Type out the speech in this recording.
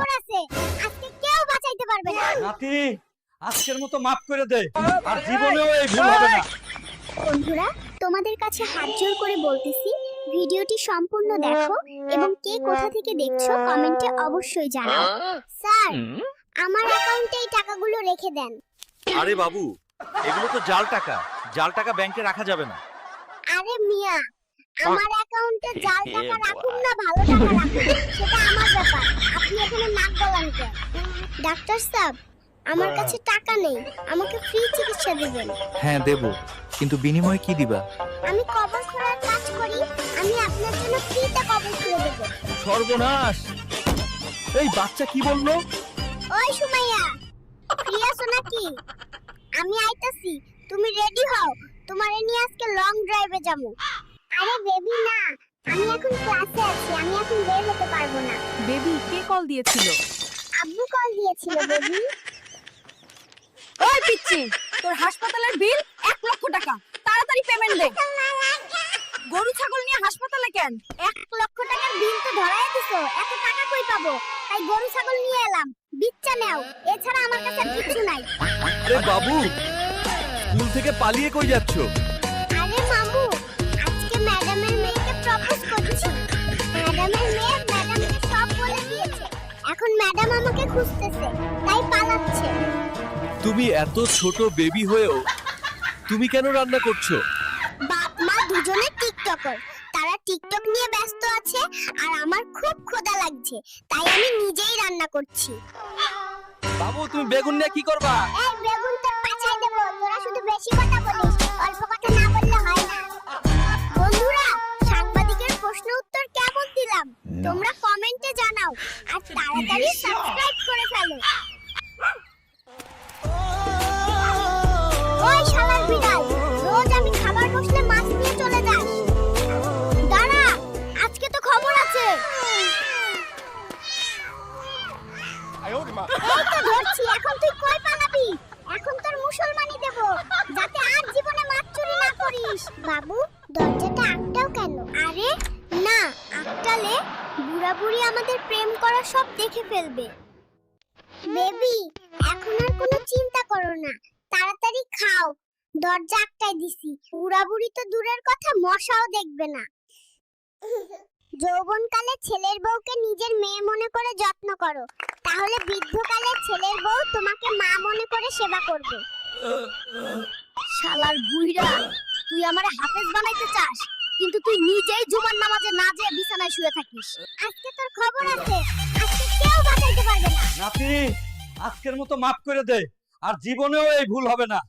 খবর আছে, আজকে কেউ বাঁচাইতে পারবে না। নাতি, আজকের মতো মাফ করে দে, আর জীবনেও এই ভুল হবে না। বন্ধুরা, তোমাদের কাছে হাত জোড় করে বলতেছি, ভিডিওটি সম্পূর্ণ দেখো এবং কে কোথা থেকে দেখছো কমেন্টে অবশ্যই জানাও। স্যার, আমার অ্যাকাউন্টে এই টাকাগুলো রেখে দেন। আরে বাবু, এগুলো তো জাল টাকা, জাল টাকা ব্যাংকে রাখা যাবে না। আরে মিয়া, আমার অ্যাকাউন্টে জাল টাকা রাখুন না ভালো টাকা রাখুন, সেটা আমার ব্যাপার। আপনি এখানে নাক গলান কেন? ডাক্তার সাহেব, আমার কাছে টাকা নেই, আমাকে ফ্রি চিকিৎসা দিবেন। হ্যাঁ দেব, কিন্তু বিনিময়ে কি দিবা? আমি কবর খোঁড়ার কাজ করি, আমি আপনার জন্য ফ্রিতে কবর খুঁড়ে দেব। সর্বনাশ! এই বাচ্চা কি বললো? ওই সুমাইয়া, ফ্রি আছো নাকি? আমি আইতাছি, তুমি রেডি হও, তোমারে নিয়ে আজকে লং ড্রাইভে যাবো। আরে বেবি না, আমি এখন ক্লাসে আছি, আমি এখন বের হতে পারবো না। বেবি, কে কল দিয়েছিল? আব্বু কল দিয়েছিল বেবি। ওই পিচ্চি, তোর হাসপাতালের বিল 1 লক্ষ টাকা, তাড়াতাড়ি পেমেন্ট দে। গরু ছাগল নিয়ে হাসপাতালে কেন? 1 লক্ষ টাকার বিল তো ধরায় দিছো, এত টাকা কই পাবো? তাই গরু ছাগল নিয়ে এলাম, বিচ্চা নাও, এছাড়া আমার কাছে আর কিছু নাই। আরে বাবু, স্কুল থেকে পালিয়ে কই যাচ্ছ? আরে মামু, আজকে ম্যাডামের মেয়েকে প্রপোজ করছি। ম্যাডামের মেয়ে ম্যাডামকে সব বলে দিয়েছে, এখন ম্যাডাম আমাকে খুঁজতেছে, তাই পালাচ্ছে। তুমি এত ছোট বেবি হয়েও তুমি কেন রান্না করছো? বাপ মা দুজনে টিকটকার, তারা টিকটক নিয়ে ব্যস্ত আছে, আর আমার খুব ক্ষুধা লাগছে, তাই আমি নিজেই রান্না করছি। বাবু, তুমি বেগুন নিয়ে কি করবা? এই বেগুন তোর পাছায় দেব, তোরা শুধু বেশি কথা বলিস, অল্প কথা না বললে হয় না। বন্ধুরা, সাংবাদিকের প্রশ্ন উত্তর কেমন দিলাম তোমরা কমেন্টে জানাও, আর তাড়াতাড়ি সাবস্ক্রাইব করে ফেলো। ওই শালার বিড়াল, রোজ আমি খাবার বসলে মাছ নিয়ে চলে যাস। দাঁড়া, আজকে তো খবর আছে। এই তো ধরছি, এখন তুই কই পালাবি? এখন তোর মুসলমানি দেব, যাতে আর জীবনে মাছ চুরি না করিস। বাবু, দরজাটা আটটাও কেন? আরে না, আটটালে বুড়া বুড়ি আমাদের প্রেম করা সব দেখে ফেলবে। বেবি, এখন আর কোনো চিন্তা করো না, তাড়াতাড়ি খাও, দরজা আটটায় দিছি। বুড়া বুড়ি তো দূরের কথা, মশাও দেখবে না। যৌবনকালে ছেলের বউকে নিজের মেয়ে মনে করে যত্ন করো, তাহলে বৃদ্ধকালে ছেলের বউ তোমাকে মা মনে করে সেবা করবে। শালার বুইড়া, তুই আমারে হাফেজ বানাইতে চাস, কিন্তু তুই নিজেই জুমার নামাজে না যেয়ে বিছানায় শুয়ে থাকিস। আজকে তোর খবর আছে, আজকে কেউ বাঁচাইতে পারবে না। নাতি, আজকের মতো মাফ করে দে, আর জীবনেও এই ভুল হবে না।